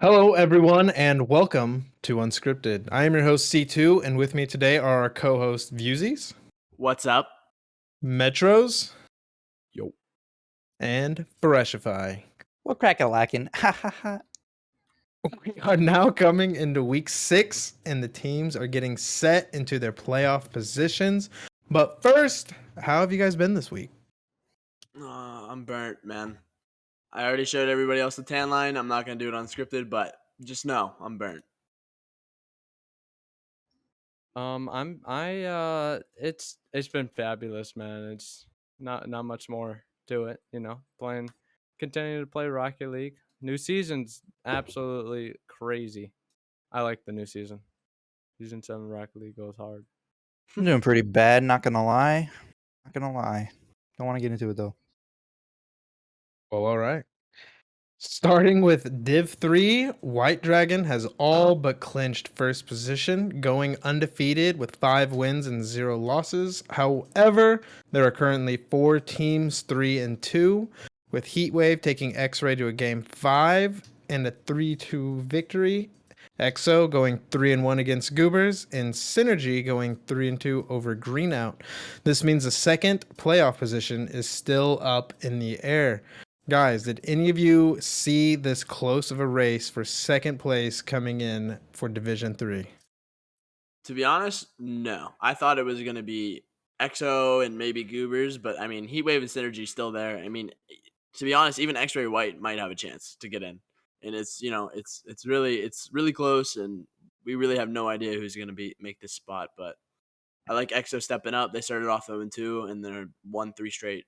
Hello, everyone, and welcome to Unscripted. I am your host, C2, and with me today are our co hosts, Viewzys, What's up? Metroz, Yo. and Freshify. What crack-a-lackin'? Ha ha ha. We are now coming into week 6, and the teams are getting set into their playoff positions. But first, how have you guys been this week? I'm burnt, man. I already showed everybody else the tan line. I'm not gonna do it unscripted, but just know I'm burnt. It's been fabulous, man. It's not much more to it, continuing to play Rocket League. New season's absolutely crazy. I like the new season. Season 7 Rocket League goes hard. I'm doing pretty bad, not gonna lie. Don't want to get into it though. Well, all right. Starting with Div 3, White Dragon has all but clinched first position, going undefeated with 5 wins and 0 losses. However, there are currently 4 teams, 3 and 2, with Heatwave taking X-Ray to a game 5 and a 3-2 victory. EXO going 3-1 against Goobers, and Synergy going 3-2 over Greenout. This means the second playoff position is still up in the air. Guys, did any of you see this close of a race for second place coming in for Division 3? To be honest, no. I thought it was gonna be EXO and maybe Goobers, but I mean Heatwave and Synergy still there. I mean, to be honest, even X-Ray White might have a chance to get in, and it's really close, and we really have no idea who's gonna make this spot. But I like EXO stepping up. They started off 0-2, and they're won 3 straight.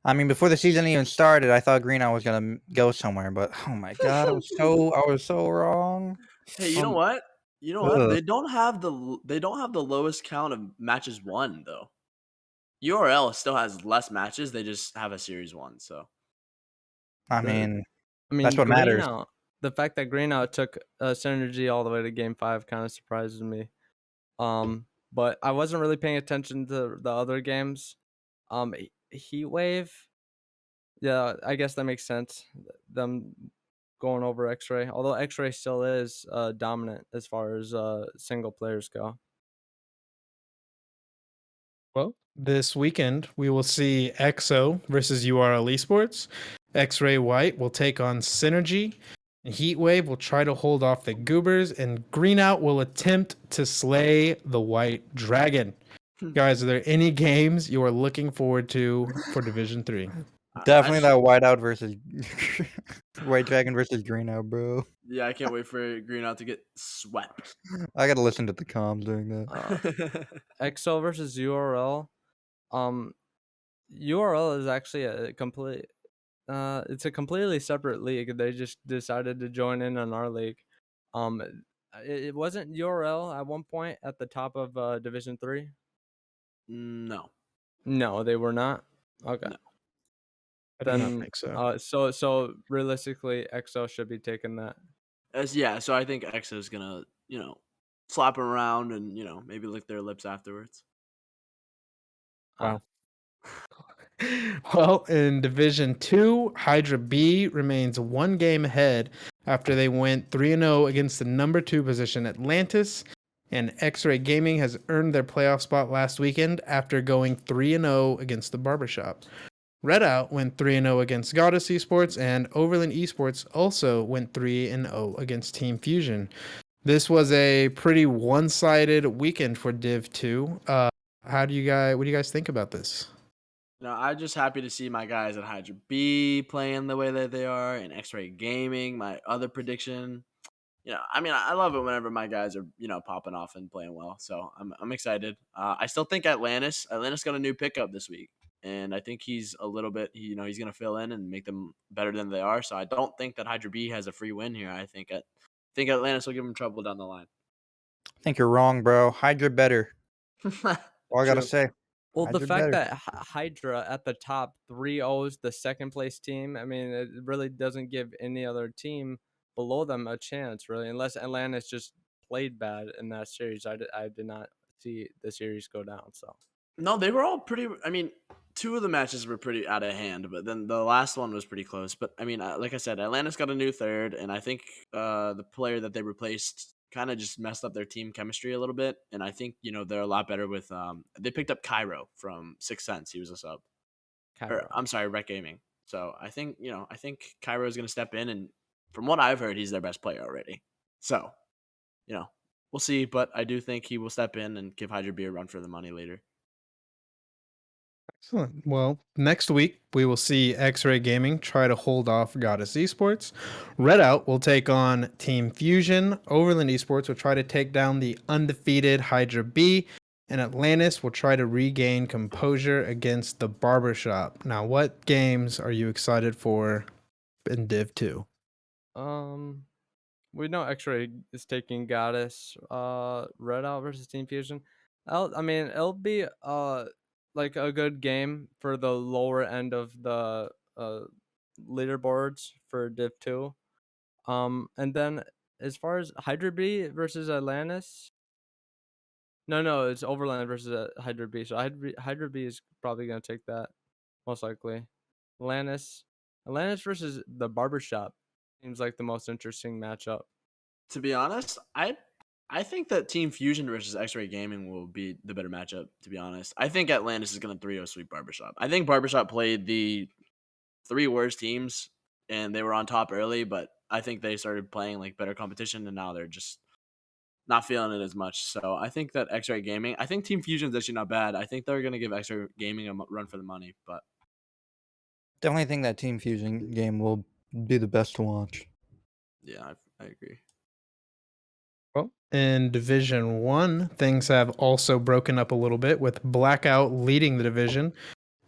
I mean, before the season even started, I thought Greenout was gonna go somewhere, but oh my god, I was so wrong. Hey, you know what? You know what? They don't have the lowest count of matches won though. URL still has less matches. They just have a series 1. So I mean, I mean, that's what matters. Greenout, the fact that Greenout took Synergy all the way to game 5 kind of surprises me. But I wasn't really paying attention to the other games. Heatwave, yeah, I guess that makes sense. Them going over X-Ray, although X-Ray still is dominant as far as single players go. Well, this weekend we will see EXO versus URL Esports. X-Ray White will take on Synergy. Heatwave will try to hold off the Goobers, and Greenout will attempt to slay the White Dragon. Guys, are there any games you are looking forward to for Division 3? Definitely that Whiteout versus White Dragon versus Greenout, bro. Yeah, I can't wait for Greenout to get swept. I gotta listen to the comms during that. EXO versus URL. URL is actually a complete. It's a completely separate league. They just decided to join in on our league. It wasn't URL at one point at the top of Division 3. No, they were not. Okay. No. I do not think so. So realistically, EXO should be taking that. Yeah, so I think EXO is gonna slap them around and maybe lick their lips afterwards. Wow. Well, in Division 2, Hydra B remains 1 game ahead after they went 3-0 against the number 2 position Atlantis, and X-Ray Gaming has earned their playoff spot last weekend after going 3-0 against the Barbershop. Redout went 3-0 against Goddess Esports, and Overland Esports also went 3-0 against Team Fusion. This was a pretty one-sided weekend for Div 2. What do you guys think about this? I'm just happy to see my guys at Hydra B playing the way that they are, and X-Ray Gaming, my other prediction. I mean, I love it whenever my guys are, popping off and playing well. So I'm excited. I still think Atlantis got a new pickup this week, and I think he's a little bit, he's going to fill in and make them better than they are. So I don't think that Hydra B has a free win here. I think Atlantis will give them trouble down the line. I think you're wrong, bro. Hydra better. All I gotta say. Well, the Hydra fact better. that Hydra at the top 3-0's the second place team, I mean, it really doesn't give any other team below them a chance, really, unless Atlantis just played bad in that series. I did not see the series go down. So No, they were all pretty. I mean, two of the matches were pretty out of hand, but then the last one was pretty close. But I mean, like I said, Atlantis got a new third, and I think the player that they replaced kind of just messed up their team chemistry a little bit. And I think they're a lot better with they picked up Cairo from Sixth Sense. He was a sub, or Cairo. I'm sorry, Rec Gaming. So I think Cairo is going to step in, and from what I've heard, he's their best player already. So we'll see, but I do think he will step in and give Hydra B a run for the money later. Excellent. Well, next week we will see X-Ray Gaming try to hold off Goddess Esports. Redout will take on Team Fusion. Overland Esports will try to take down the undefeated Hydra B. And Atlantis will try to regain composure against the Barbershop. Now, what games are you excited for in Div 2? We know X-Ray is taking Goddess. Redout versus Team Fusion. It'll be like a good game for the lower end of the leaderboards for Div 2. And then as far as Hydra B versus Atlantis, no, it's Overland versus Hydra B. So Hydra B is probably gonna take that most likely. Atlantis versus the Barbershop seems like the most interesting matchup. To be honest, I think that Team Fusion versus X-Ray Gaming will be the better matchup, to be honest. I think Atlantis is going to 3-0 sweep Barbershop. I think Barbershop played the three worst teams, and they were on top early, but I think they started playing like better competition, and now they're just not feeling it as much. So I think that X-Ray Gaming, I think Team Fusion is actually not bad. I think they're going to give X-Ray Gaming a run for the money, but Definitely think that Team Fusion game will be the best to watch. yeah, I agree. Well, in Division 1, things have also broken up a little bit, with Blackout leading the division,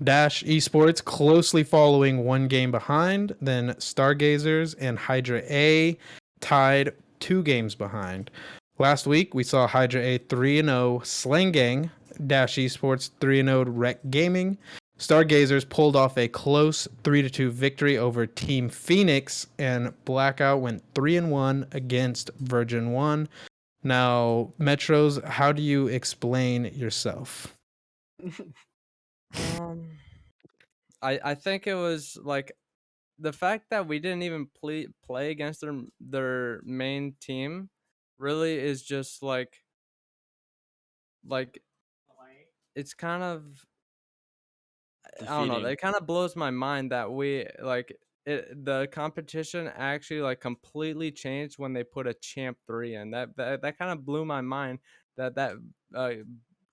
Dash Esports closely following one game behind, then Stargazers and Hydra A tied 2 games behind. Last week, we saw Hydra A 3-0 Slang Gang, Dash Esports 3-0 Rec Gaming. Stargazers pulled off a close 3-2 victory over Team PSYONIX, and Blackout went 3-1 against Virgin 1. Now, Metroz, how do you explain yourself? I think it was like the fact that we didn't even play against their main team really is just like it's kind of I don't know. Defeating. It kind of blows my mind that we the competition actually like completely changed when they put a champ 3 in. That kind of blew my mind that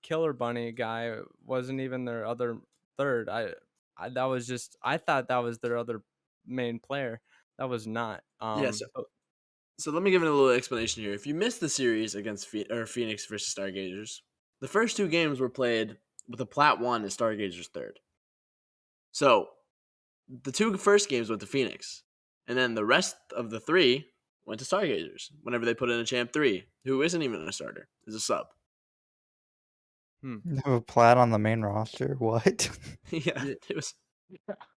Killer Bunny guy wasn't even their other third. That was just I thought that was their other main player. That was not. Yes. So let me give it a little explanation here. If you missed the series against Phoenix versus Stargazers, the first 2 games were played with a Plat 1 and Stargazers third. So the 2 first games went to Phoenix, and then the rest of the 3 went to Stargazers whenever they put in a Champ 3, who isn't even a starter, is a sub. You have a Plat on the main roster? What? Yeah, it was.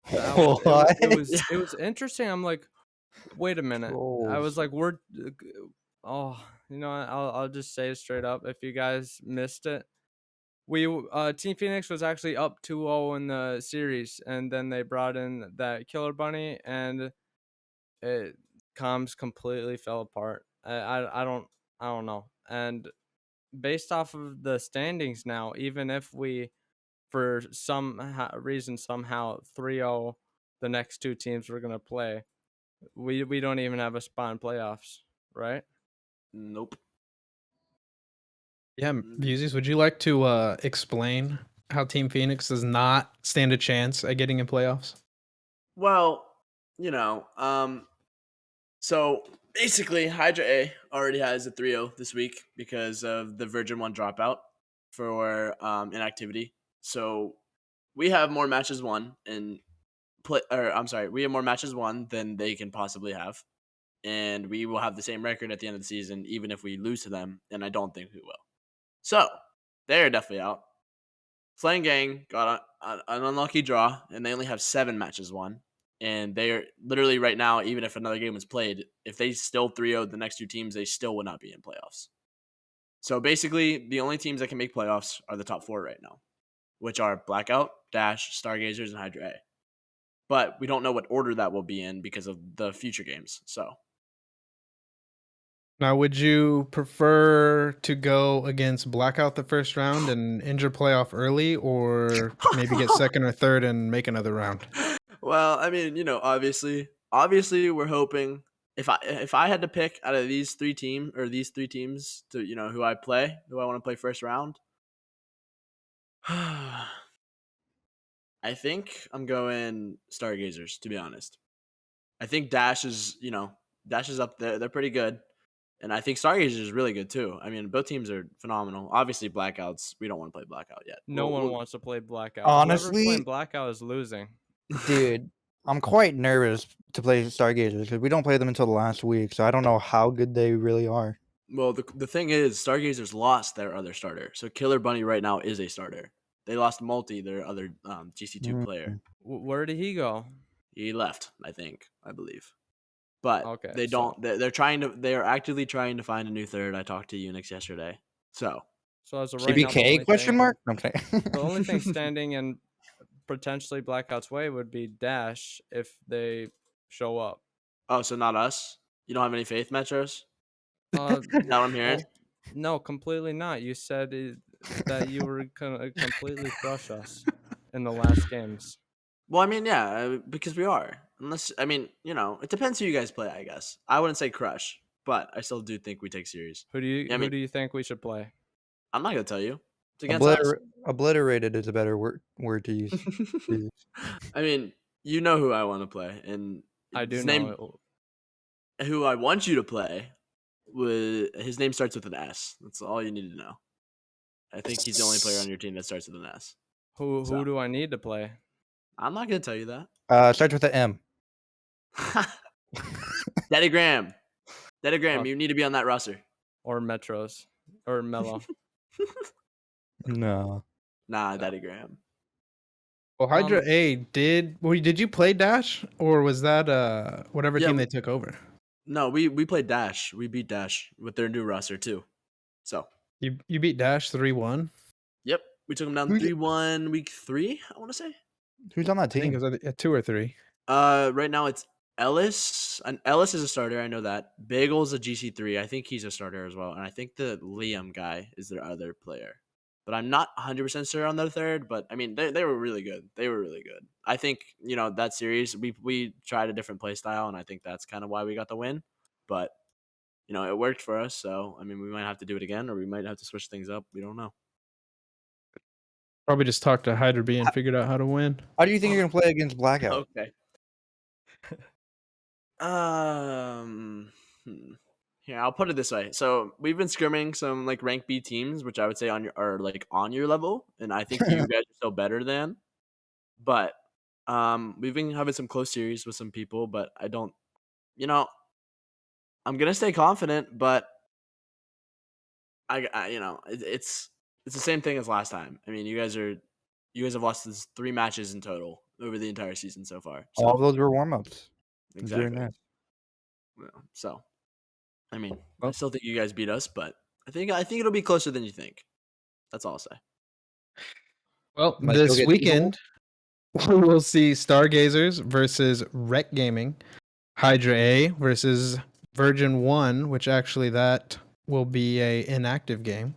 What? It was interesting. I'm like, wait a minute. I was Trolls. like, I'll just say it straight up. If you guys missed it, Team Phoenix was actually up 2-0 in the series, and then they brought in that Killer Bunny, and comms completely fell apart. I don't know. And based off of the standings now, even if we for some reason somehow 3-0 the next 2 teams we're gonna play, we don't even have a spot in playoffs, right? Nope. Yeah, Viewzys, would you like to explain how Team Phoenix does not stand a chance at getting in playoffs? Well, so basically Hydra A already has a 3-0 this week because of the Virgin 1 dropout for inactivity. So we have more matches won we have more matches won than they can possibly have. And we will have the same record at the end of the season, even if we lose to them, and I don't think we will. So they're definitely out. Slang Gang got an unlucky draw, and they only have 7 matches won. And they're literally right now, even if another game was played, if they still 3-0'd the next 2 teams, they still would not be in playoffs. So basically, the only teams that can make playoffs are the top 4 right now, which are Blackout, Dash, Stargazers, and Hydra A. But we don't know what order that will be in because of the future games. So Now, would you prefer to go against Blackout the first round and injure playoff early, or maybe get second or third and make another round? Well, I mean, obviously we're hoping if I had to pick out of these three teams to who I want to play first round, I think I'm going Stargazers, to be honest. I think Dash is up there. They're pretty good. And I think Stargazers is really good too. I mean, both teams are phenomenal. Obviously, Blackouts, we don't want to play Blackout yet. No one wants to play Blackout. Whoever's Honestly, playing Blackout is losing. dude, I'm quite nervous to play Stargazers because we don't play them until the last week, so I don't know how good they really are. Well, the thing is, Stargazers lost their other starter. So Killer Bunny right now is a starter. They lost Multi, their other GC2 player. Where did he go? He left, I believe. But Okay, they don't. They are actively trying to find a new third. I talked to Unix yesterday. So as of right now, CBK question mark? Okay. the only thing standing in potentially Blackout's way would be Dash if they show up. Oh, so not us? You don't have any faith, Metroz? Uh, Is that what I'm hearing? no, completely not. You said that you were gonna completely crush us in the last games. Well, I mean, yeah, because we are. Unless, I mean, it depends who you guys play, I guess. I wouldn't say crush, but I still do think we take series. Who do you Yeah, I mean, do you think we should play? I'm not gonna tell you. It's against us. Obliterated is a better word to use. I mean, you know who I want to play, and I do his know. who I want you to play. His name starts with an S. That's all you need to know. I think he's the only player on your team that starts with an S. Who do I need to play? I'm not gonna tell you that. Starts with an M. Daddy Graham, you need to be on that roster. Or Metroz or Mello. No. Nah, Daddy Graham. Well, Hydra A did you play Dash, or was that whatever Yeah, team they took over? No, we played Dash. We beat Dash with their new roster too. So You beat Dash 3-1. yep, we took them down 3-1 week 3. I want to say. Who's on that I think team? it was 2 or 3. Right now it's Ellis. And Ellis is a starter. I know that. Bagel's a GC3. I think he's a starter as well. And I think the Liam guy is their other player. But I'm not 100% sure on their third. But I mean, they were really good. They were really good. I think that series we tried a different play style, and I think that's kind of why we got the win. But it worked for us. So I mean, we might have to do it again, or we might have to switch things up. We don't know. Probably just talked to Hydra B and figured out how to win. How do you think you're gonna play against Blackout? Okay. Here, I'll put it this way. So we've been scrimming some like rank B teams, which I would say are on your level, and I think you guys are still better than. But we've been having some close series with some people, but I don't. I'm gonna stay confident, but it's the same thing as last time. I mean, you guys have lost 3 matches in total over the entire season so far. So, all of those were warm-ups. exactly. Yeah, so, I mean, I still think you guys beat us, but I think it'll be closer than you think. That's all I'll say. Well, this weekend we will see Stargazers versus Rec Gaming, Hydra A versus Virgin 1, which actually that will be a inactive game.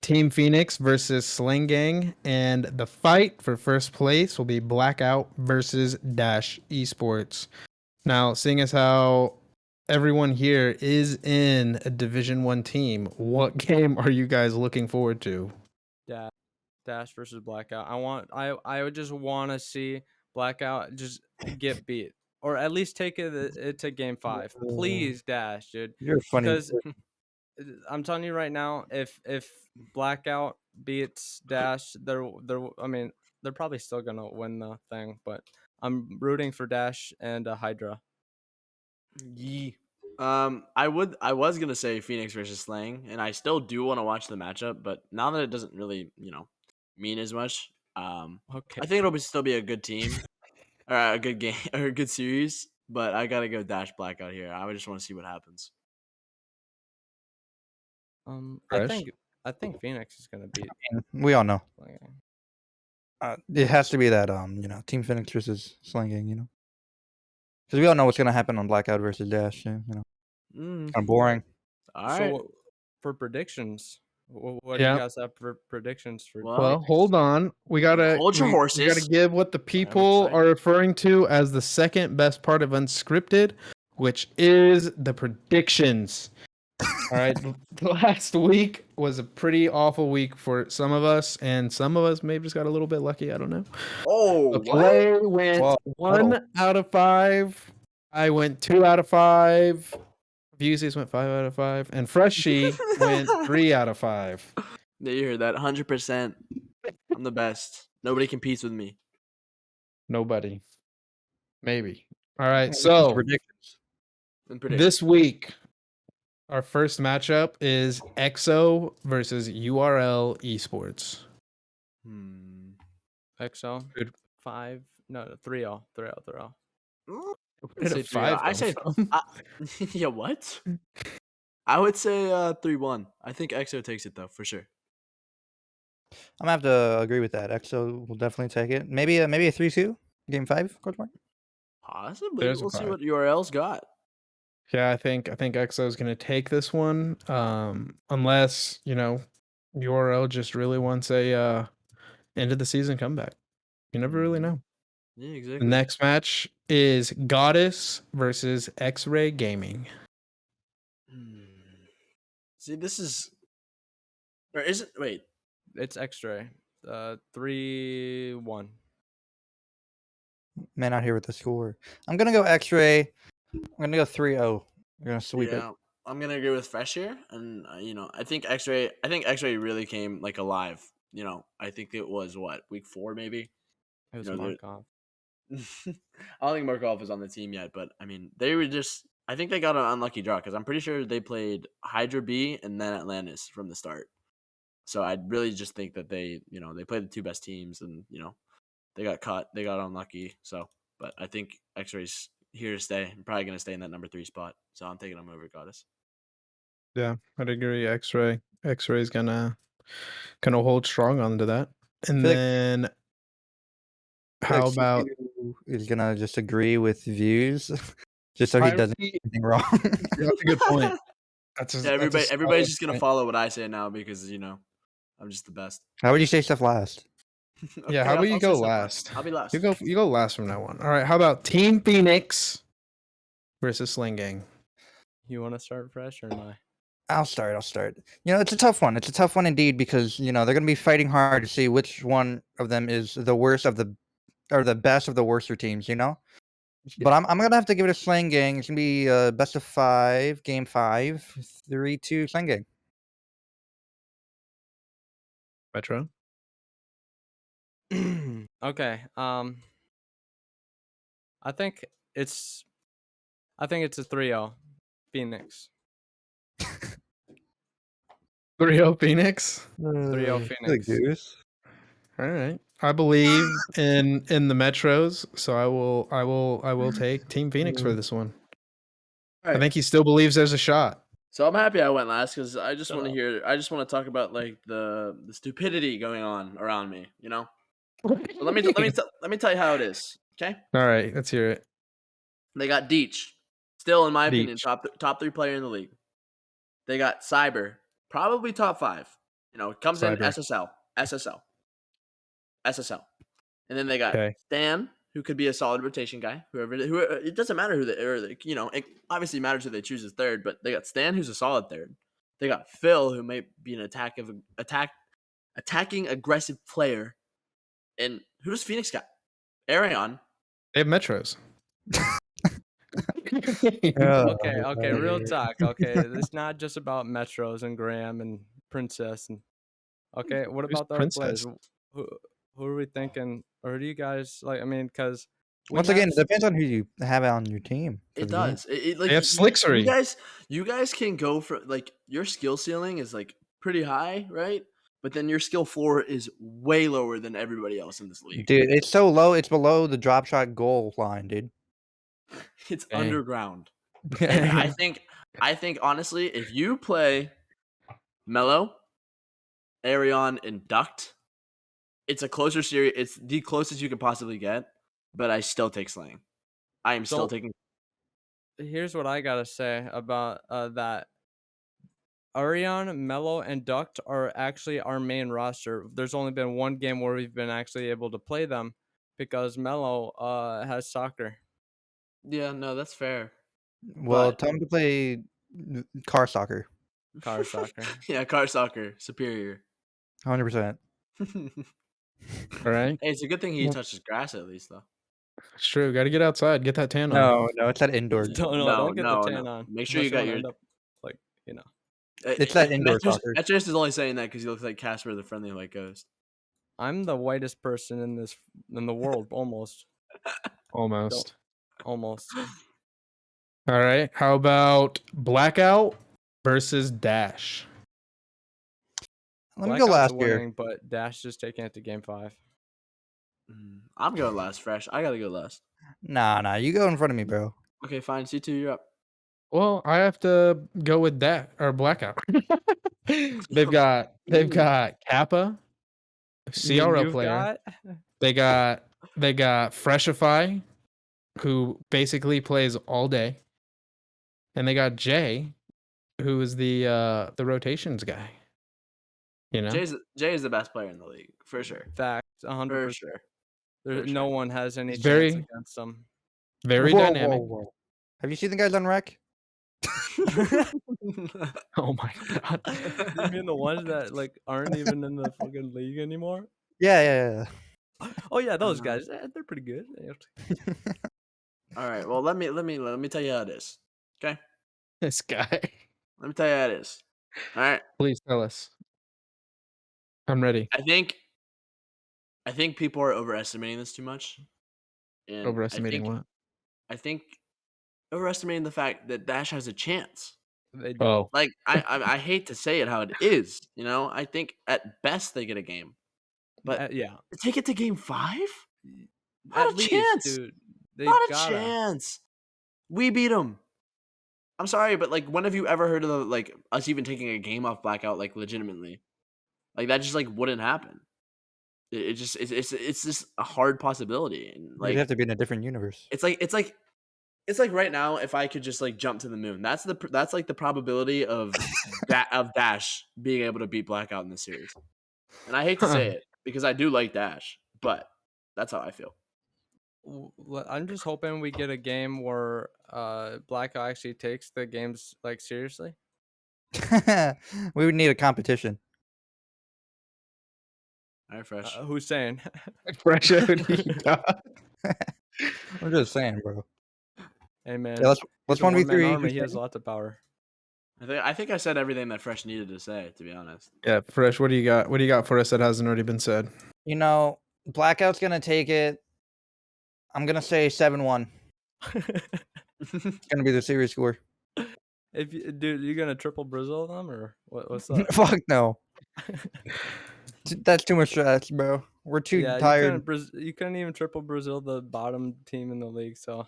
Team Phoenix versus Sling Gang, and the fight for first place will be Blackout versus Dash Esports. Now, seeing as how everyone here is in a Division 1 team, what game are you guys looking forward to? Dash versus Blackout. I would just want to see Blackout just get beat, or at least take it to game 5. Please, Dash, dude. You're funny. Because I'm telling you right now, if Blackout beats Dash, they're probably still gonna win the thing. But I'm rooting for Dash and Hydra. Yeah. I was gonna say Phoenix versus Slang, and I still do want to watch the matchup, but now that it doesn't really mean as much, Okay. I think it'll still be a good team, or a good game, or a good series. But I gotta go Dash Blackout here. I just want to see what happens. I think Phoenix is gonna beat. We all know. It has to be that Team Phoenix versus Slinging, because we all know what's gonna happen on Blackout versus Dash. Mm. Kind of boring. All So right. for predictions, what do you Yeah. guys have for predictions for? Well, Well, hold on. We gotta hold your we gotta horses. give what the people excited. are referring to as the second best part of Unscripted, which is the predictions. All right. The last week was a pretty awful week for some of us, and some of us maybe just got a little bit lucky. I don't know. Oh, But what? Play went Whoa. 1 out of 5. I went 2 out of 5. Viewzys went 5 out of 5, and Freshie went 3 out of 5. Yeah, you heard that. 100%. I'm the best. Nobody competes with me. Nobody. Maybe. All right. What's the So predictions? And predict. this week, our first matchup is EXO versus URL Esports. XO Good. 5 no 3-0 3-0 Where did a 5 I come say from? yeah, what? I would say 3-1. I think EXO takes it though, for sure. I'm gonna have to agree with that. EXO will definitely take it. Maybe a 3-2 game 5? Possibly. There's a We'll see 5. what URL's got. Yeah, I think EXO is going to take this one, unless URL just really wants a end of the season comeback. You never really know. Yeah, The exactly. next match is Goddess versus X-Ray Gaming. See, this is, or is it? Wait, It's X-Ray 3-1. Man out here with the score. I'm gonna go X-Ray. I'm gonna go 3-0. We're gonna sweep it. yeah, I'm gonna agree with Fresh here, and I think X-Ray. I think X-Ray really came like alive. I think it was what, week 4 maybe. It was You know, they're- Markov. I don't think Markov is on the team yet, but I mean, they were just. I think they got an unlucky draw because I'm pretty sure they played Hydra B and then Atlantis from the start. So I really just think that they played the 2 best teams, and they got cut, they got unlucky. So, but I think X-Ray's here to stay. I'm probably gonna stay in that number 3 spot. So I'm taking them over Goddess. Yeah, I'd agree. X-Ray is gonna hold strong onto that. And feel like- then I feel how like about CTwo is gonna just agree with views, just so he I doesn't see- do anything wrong. That's a good point. Yeah, everybody's just gonna follow what I say now because I'm just the best. How would you say stuff last? Yeah, Okay, how about you I'll say go something. last? I'll be last. You go last from now on. All right, how about Team Phoenix versus Sling Gang? You want to start Fresh or not? I'll start. It's a tough one. It's a tough one indeed because they're gonna be fighting hard to see which one of them is the worst of the best of the worser teams. But I'm gonna have to give it a Sling Gang. It's gonna be best of 5, game 5, 3-2 Sling Gang. Metro. Okay. I think it's a 3-0 Phoenix. 3-0 Phoenix. 3-0 Phoenix. All right. I believe in the Metros, so I will take Team Phoenix for this one. All I right. think he still believes there's a shot. So I'm happy I went last because I just Shut want to up. hear. I just want to talk about like the stupidity going on around me. So let me tell you how it is. Okay. All right, let's hear it. They got Deech, still in my opinion, Deech. top 3 player in the league. They got Cyber, probably top 5. Comes in Cyber. SSL, and then they got Okay. Stan, who could be a solid rotation guy. Who it doesn't matter who it obviously matters who they choose as third, but they got Stan, who's a solid third. They got Phil, who may be an attacking aggressive player. And who's Phoenix got? Arion. They have Metros. Okay, real talk. Okay, it's not just about Metroz and Graham and Princess and okay, what Who's about the other players? Princess? Who are we thinking? Or do you guys like? I mean, because Once again, it depends on who you have on your team. It does. It like They have Slicksery. You guys can go for like your skill ceiling is like pretty high, right? But then your skill floor is way lower than everybody else in this league. Dude, it's so low. It's below the drop shot goal line, dude. It's Dang. underground. And I think honestly, if you play Mellow, Arion, and Duct, it's a closer series. It's the closest you could possibly get, but I still take Slaying. I am still So- taking. Here's what I gotta say about that. Arion, Mello, and Duct are actually our main roster. There's only been one game where we've been actually able to play them because Mello has soccer. Yeah, no, that's fair. Well, But- tell him to play car soccer. Car soccer. Yeah, car soccer superior. 100%. All right. Hey, it's a good thing he Well- touches grass at least, though. It's true. Got to get outside. Get that tan on. No, it's that indoor. Don't get the tan no. on. Make sure you unless got wanna your. end up, like, you know. It's that indoor soccer. Metroz is only saying that because he looks like Casper the Friendly White Ghost. I'm the whitest person in the world, almost. Almost. Almost. All right. How about Blackout versus Dash? Let me go Blackout's last here. winning, but Dash just taking it to game 5. I'm going last, Fresh. I gotta go last. Nah, you go in front of me, bro. Okay, fine. C2, you're up. Well, I have to go with that or Blackout. they've got Kappa, CRO You've player. got? They got Freshify, who basically plays all day, and they got Jay, who is the rotations guy. You know, Jay is the best player in the league for sure. Fact, 100%. For sure. There, For no sure. one has any It's chance very- against them. very Whoa, dynamic. whoa. Have you seen the guys on Rec? Oh my god. You mean the ones that like aren't even in the fucking league anymore? Yeah. Oh yeah, those guys. They're pretty good. All right. Well, let me tell you how it is. Okay. This guy. Let me tell you how it is. All right. Please tell us. I'm ready. I think people are overestimating this too much. And Overestimating what? I think overestimating the fact that Dash has a chance. They don't. Oh, Like I hate to say it how it is, you know. I think at best they get a game, but Yeah, to take it to game 5, not at a least, chance. dude. They Not a gotta. chance. We beat them. I'm sorry, but like, when have you ever heard of like us even taking a game off Blackout like legitimately? Like that just like wouldn't happen. It's just a hard possibility, and You'd have like to be in a different universe. it's like right now if I could just like jump to the moon. That's like the probability of Dash being able to beat Blackout in this series. And I hate to say it because I do like Dash, but that's how I feel. I'm just hoping we get a game where Blackout actually takes the games like seriously. We would need a competition. All right, Fresh. Who's saying? fresh OD. I'm just saying, bro. Hey man, Yeah, let's he's a 1v3. one-man army. Who's He has saying? lots of power. I think I said everything that Fresh needed to say, to be honest. Yeah, Fresh. What do you got? What do you got for us that hasn't already been said? You know, Blackout's gonna take it. I'm gonna say 7-1. It's gonna be the series score. Dude, you gonna triple Brazil them or what's up? Fuck no. That's too much stress, bro. We're too tired. You couldn't even triple Brazil, the bottom team in the league. So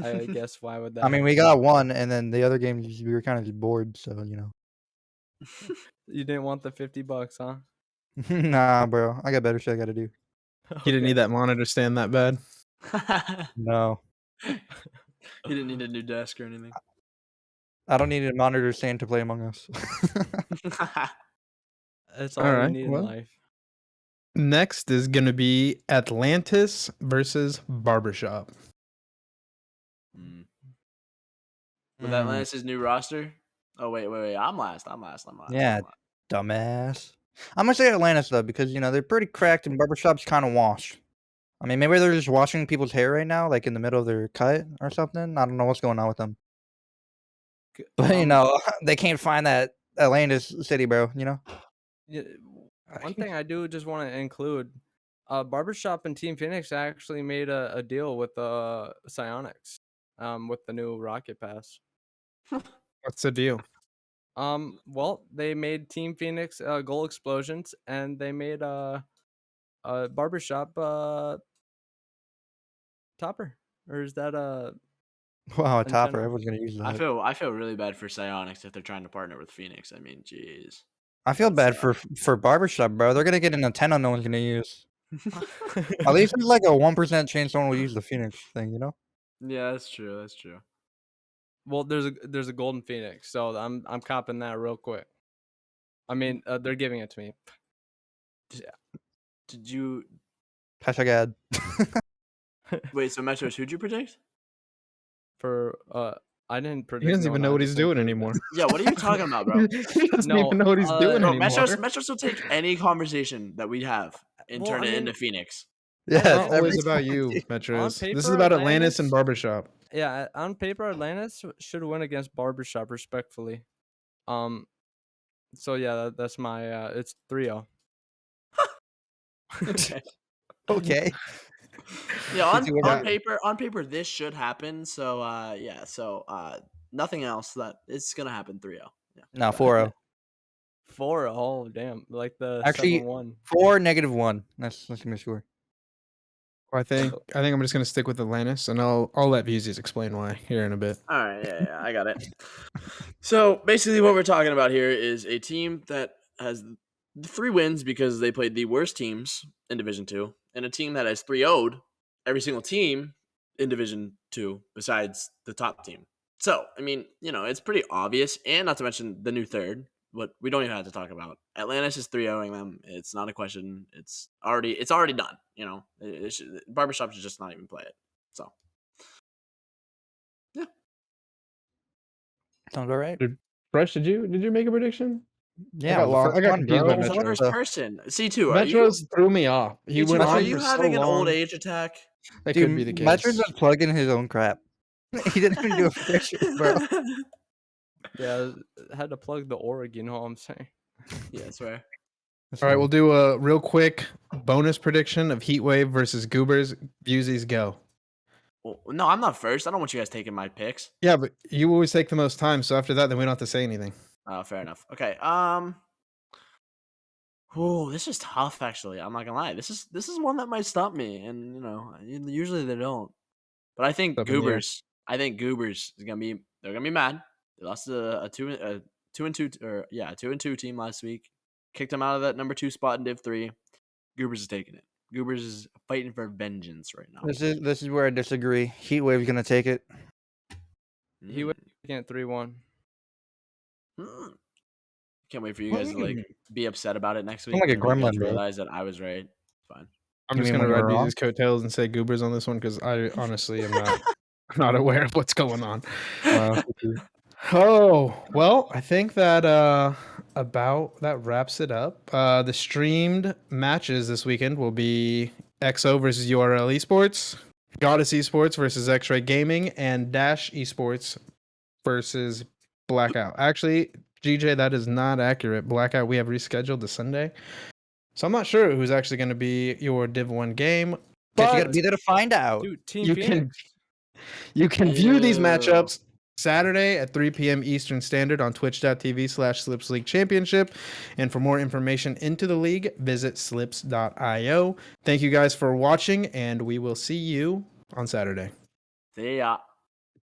I guess why would that? I mean, we got one, and then the other games we were kind of just bored. So you didn't want the $50, huh? Nah, bro. I got better shit I gotta do. You didn't need that monitor stand that bad. No, You didn't need a new desk or anything. I don't need a monitor stand to play Among Us. That's all Alright, we need well. in life. Next is gonna be Atlantis versus Barbershop. With Atlantis' new roster? Oh, wait. I'm last. Yeah. Dumbass. I'm gonna say Atlantis though, because they're pretty cracked and barbershop's kind of washed. I mean, maybe they're just washing people's hair right now, like in the middle of their cut or something. I don't know what's going on with them. But they can't find that Atlantis city, bro. Yeah, one thing I do just want to include, Barbershop and Team Phoenix actually made a deal with PSYONIX, with the new Rocket Pass. What's the deal? Well, they made Team Phoenix Goal Explosions, and they made Barbershop Topper, or is that Wow, a in topper. general. Everyone's gonna use that. I feel really bad for PSYONIX if they're trying to partner with Phoenix. I mean, jeez. I feel That's, bad for Barbershop, bro. They're gonna get an antenna no one's gonna use. At least there's like a 1% chance someone will use the Phoenix thing, you know? Yeah, that's true. That's true. Well, there's a golden phoenix, so I'm copping that real quick. I mean, they're giving it to me. Did you #. wait? So Metroz, who'd you predict? For I didn't predict. He doesn't no even one know what out of he's the same doing group. anymore. Yeah, what are you talking about, bro? He doesn't No, even know what he's doing Bro, anymore. Metroz will take any conversation that we have and Well, turn I it mean- into Phoenix. Yeah, It's not every always about time, you, dude. Metroz. This is paper, about Atlantis and Atlantis- Barbershop. Yeah, on paper, Atlantis should win against Barbershop respectfully. So yeah, that's my it's 3-0. Okay. Okay. Yeah, CT, what about you? on paper, this should happen. So yeah, so nothing else that it's gonna happen 3-0. Yeah. No, Go ahead. 4-0. 4. Oh damn! Like the Actually, 7-1. 4 -1. That's gonna score. I think I'm just gonna stick with Atlantis, and I'll let Viewzys explain why here in a bit. All right, yeah, I got it. So basically, what we're talking about here is a team that has 3 wins because they played the worst teams in Division 2, and a team that has 3-0'd every single team in Division 2 besides the top team. So, I mean, it's pretty obvious, and not to mention the new third, what we don't even have to talk about. Atlantis is 3-0ing them. It's not a question. It's already done. Barbershop should just not even play it. So, yeah. Sounds all right. Fresh, did you make a prediction? Yeah, got I was the lost. first I got one confused by confused. The Metro. first So. person. C2, are you? Metroz threw me off. He C2, went are on you for so having an old long. age attack? That Dude, could be the case. Metro just plugged in his own crap. He didn't even do a prediction, bro. Yeah, I had to plug the org. You know what I'm saying? Yeah, that's fair. All right, we'll do a real quick bonus prediction of Heatwave versus Goobers. Viewzys go. Well, no, I'm not first. I don't want you guys taking my picks. Yeah, but you always take the most time, so after that, then we don't have to say anything. Oh, fair enough. Okay. Oh, this is tough. Actually, I'm not gonna lie. This is one that might stump me, and usually they don't. But I think Up in the air. Goobers. I think Goobers is gonna be. They're gonna be mad. They lost to a 2-2 team last week. Kicked them out of that number 2 spot in Div 3. Goobers is taking it. Goobers is fighting for vengeance right now. This is where I disagree. Heatwave's gonna take it. He went 3-1. Can't wait for you guys to be upset about it next week. like a and then you guys gremlin, bro. realize that I was right. It's fine. I'm You just mean gonna when ride you're wrong? Viewzys coattails and say Goobers on this one because I honestly am not aware of what's going on. Oh, well, I think that about that wraps it up. The streamed matches this weekend will be XO versus URL Esports, Goddess Esports versus X-Ray Gaming, and Dash Esports versus Blackout. Actually, GJ, that is not accurate. Blackout we have rescheduled to Sunday. So I'm not sure who's actually going to be your Div 1 game. Guess you But gotta be there to find out. Dude, Team you Phoenix. you can view these Ew. matchups Saturday at 3 p.m. Eastern Standard on twitch.tv/Slips League Championship. And for more information into the league, visit slips.io. Thank you guys for watching, and we will see you on Saturday. See ya.